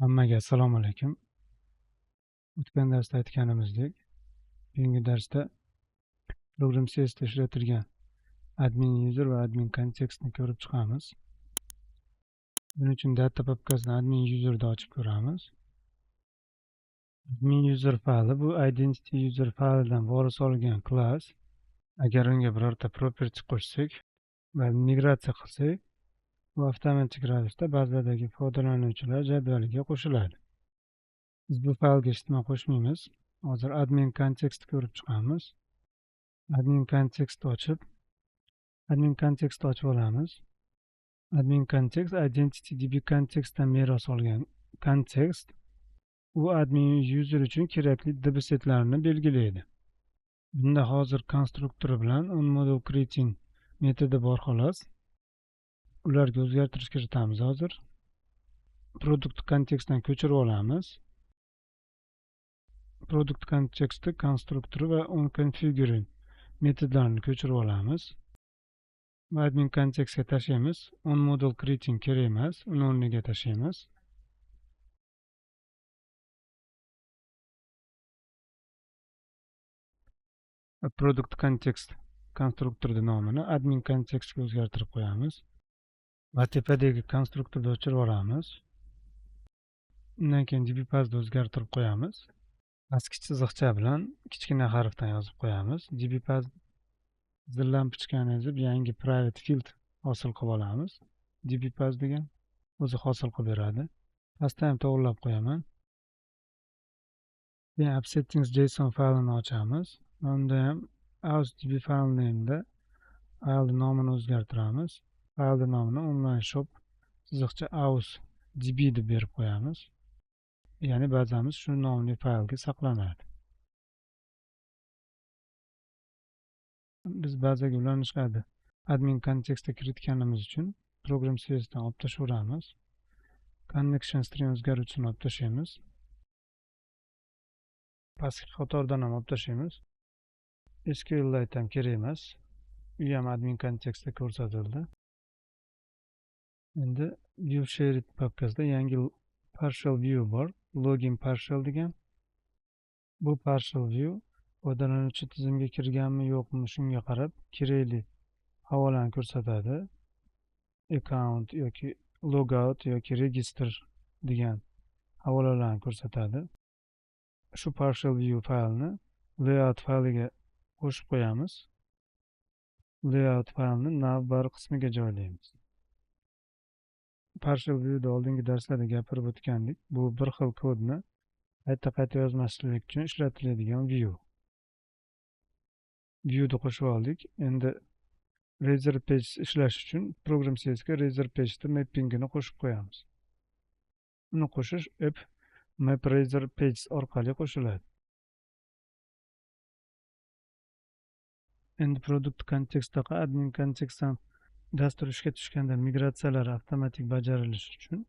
Hammaga assalomu alaykum. O'tgan darsda aytganimizdek, bugungi darsda program CS'da ishlatilgan admin user va admin kontekstni ko'rib chiqamiz. Buning uchun data papkasini admin userda ochib ko'ramiz. Admin user fayli bu identity user faylidan voris olgan class. Agar unga birorta property qo'shsak va migratsiya qilsak, bu avtomatik ravishda bazadagi foydalanuvchilar jadvaliga qo'shiladi. Biz bu faylga hech nima qo'shmaymiz. Hozir admin kontekst ko'rib chiqamiz. Admin kontekst ochib olamiz. Admin kontekst identity db kontekstdan meros olgan kontekst. U admin user uchun kerakli datasetlarni belgilaydi. Bunda hozir konstruktori bilan onModel creating metodi bor xolos. Ularga o'zgartirish kiritamiz hozir. Product kontekstdan ko'chirib olamiz. Product konteksti konstruktori va onConfigure metodlarni ko'chirib olamiz. Admin kontekstga tashlaymiz. onModel creating kerak emas, uni o'rniga tashlaymiz. Product context konstruktorda nomini admin kontekstga o'zgartirib qo'yamiz. Va tepadagi konstruktorni o'chirib olamiz. Undan keyin dbpassni o'zgartirib qo'yamiz. Pastki chiziqcha bilan kichkina harfdan yozib qo'yamiz. dbpass zillampochkani ezib yangi private field hosil qilib olamiz. dbpass degan o'zi hosil qilib beradi. Pastda ham to'g'rilab qo'yaman. Keyin appsettings.json faylini ochamiz. Unda ham ausdb filename'da fayl nomini o'zgartiramiz. Fayl nomini online shop chiziqcha ausdb deb berib qo'yamiz. Ya'ni bazamiz shu nomli faylga saqlanadi. Biz bazaga ulanishadi admin kontekstga kiritganimiz uchun program CS'dan olib tashlaveramiz. Connection string o'zgaruvchisini olib tashlaymiz. Pastki qatordan ham olib tashlaymiz. SQLite ham kerak emas. U ham admin kontekstda ko'rsatildi. Endi view shared papkasida yangi partial view bor. Login partial degan. Bu partial view foydalanuvchi tizimga kirganmi yo'qmi shunga qarab kerakli havolani ko'rsatadi. Account yoki logout yoki register degan havolalarni ko'rsatadi. Shu partial view faylini layout fayliga qo'shib qo'yamiz. Layout faylini navbar qismiga joylaymiz. Partial viewda oldingi darslarda gapirib o'tgandik. Bu bir xil kodni qayta yozmaslik uchun ishlatiladigan view. Viewni qo'shib oldik. Endi Razor Page ishlash uchun program CS'ga Razor Page'da mappingini qo'shib qo'yamiz. Uni qo'shish app map Razor Page orqali qo'shiladi. Endi product kontekstdagi admin kontekstdan dastur ishga tushganda migratsiyalar avtomatik bajarilishi uchun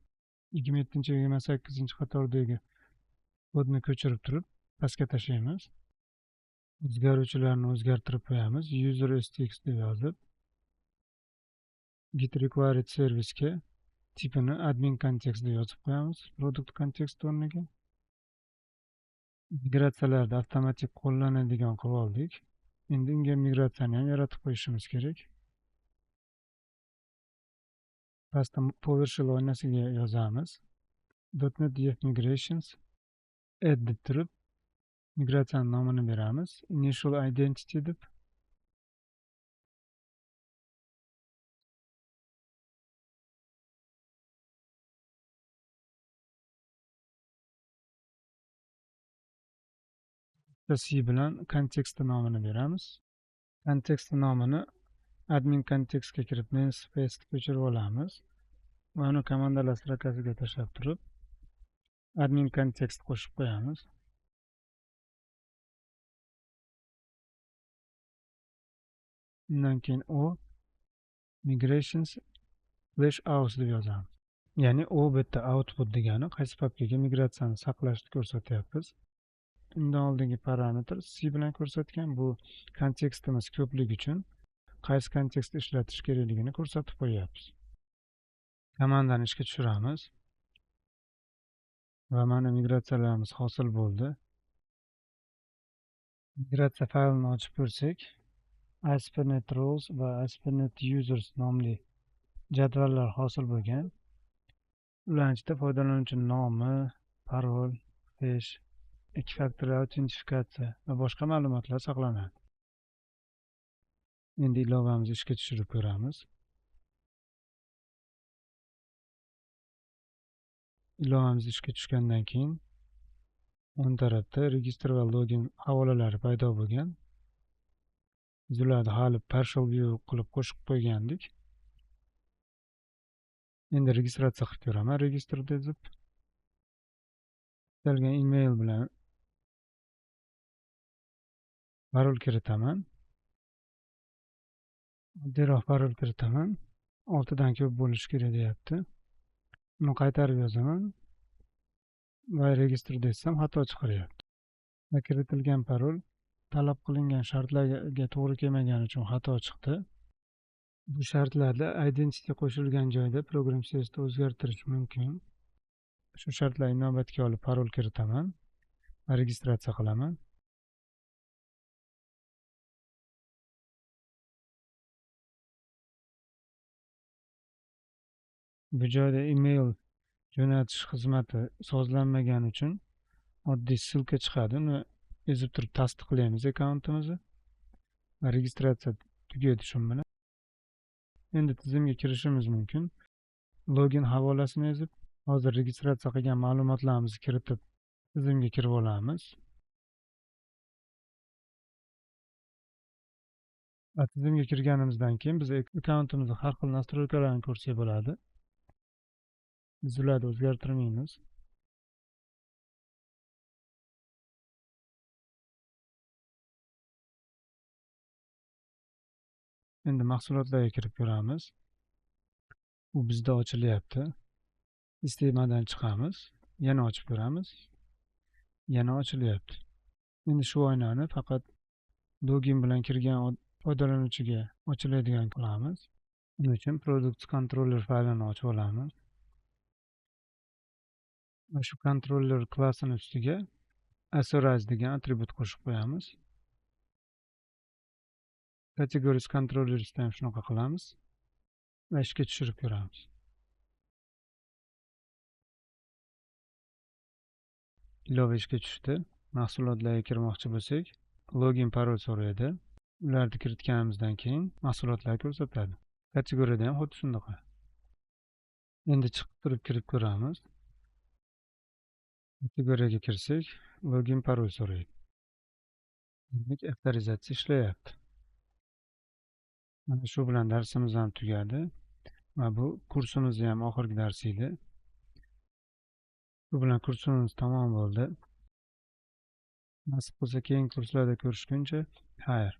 27-28 qatordagi kodni ko'chirib turib pastga tashlaymiz. O'zgaruvchilarni o'zgartirib qo'yamiz. User stx deb yozib get required service'ga tipini admin kontekst deb yozib qo'yamiz. Product kontekst o'rniga migratsiyalarda avtomatik qo'llanadigan qilib oldik. Endi unga migratsiyani ham yaratib qo'yishimiz kerak. Pastda PowerShell oynasiga yozamiz. .NET Def Migrations add deb turib migratsiyaning nomini beramiz. Initial identity deb C bilan kontekst nomini beramiz. Kontekst nomini admin kontekstga kirib namespace ko'chirib olamiz. Va uni komandalar strokasiga tashlab turib admin kontekst qo'shib qo'yamiz. Undan keyin migrations /aus deb yozamiz. Ya'ni u bitta output degani qaysi papkaga migratsiyani saqlashni ko'rsatyapmiz. Undan oldingi parametr C bilan ko'rsatgan. Bu kontekstimiz ko'pligi uchun qaysi kontekstda ishlatish kerakligini ko'rsatib qo'yapmiz. Komandani ishga tushiramiz. va mana migratsiyalarimiz hosil bo'ldi. Migratsiya faylini ochib ko'rsak, ASP.NET Roles va ASP.NET Users nomli jadvallar hosil bo'lgan. Ularning ichida foydalanuvchi nomi, parol, hash, ikki faktorial autentifikatsiya va boshqa ma'lumotlar saqlanadi. Endi ilovamizni ishga tushirib ko'ramiz. Ilovamiz ishga tushgandan keyin o'ng tarafda registr va login havolalari paydo bo'lgan. Biz ularni hali partial view qilib qo'shib qo'ygandik. Endi registratsiya qilib ko'raman. Registrda deb istalgan email bilan parol kiritaman. Oddiyroq parol kiritaman. 6 dan ko'p bo'lishi kerak deyapti. Uni qaytarib yozaman va register desam xato chiqaryapti. Kiritilgan parol talab qilingan shartlarga to'g'ri kelmagani uchun xato chiqdi. Bu shartlarda identity qo'shilgan joyda program CS'da o'zgartirish mumkin. Shu shartlarni inobatga olib parol kiritaman va registratsiya qilaman. Bu joyda email jo'natish xizmati sozlanmagani uchun oddiy ssilka chiqadi. Uni ezib turib tasdiqlaymiz akkauntimizni va registratsiya tugaydi shu bilan. Endi tizimga kirishimiz mumkin. Login havolasini ezib, hozir registratsiya qilgan ma'lumotlarimizni kiritib tizimga kirib olamiz. Va tizimga kirganimizdan keyin biz akkauntimizni har xil nastroykalarni ko'rsak bo'ladi. Biz ularni o'zgartirmaymiz. Endi mahsulotlarga kirib ko'ramiz. U bizda ochilyapti. Sistemadan chiqamiz, yana ochib ko'ramiz. Yana ochilyapti. Endi shu oynani faqat login bilan kirgan foydalanuvchiga ochiladigan qilamiz. Buning uchun Product Controller faylini ochib olamiz. Va shu controller klassini ustiga Authorize degan atribut qo'shib qo'yamiz. Categories Controllers'da ham shunaqa qilamiz va ishga tushirib ko'ramiz. Ilova ishga tushdi. Mahsulotlarga kirmoqchi bo'lsak, login parol so'raydi. Ularni kiritganimizdan keyin mahsulotlar ko'rsatadi. Kategoriyada ham xuddi shunaqa. Endi chiqib turib kirib ko'ramiz. Kategoriyaga kirsak, login parol so'raydi. Demak, avtorizatsiya ishlayapti. Mana shu bilan darsimiz ham tugadi va bu kursimizni ham oxirgi darsi edi. Shu bilan kursimiz tamom bo'ldi. Nasib qilsa keyingi kurslarda ko'rishguncha, xayr.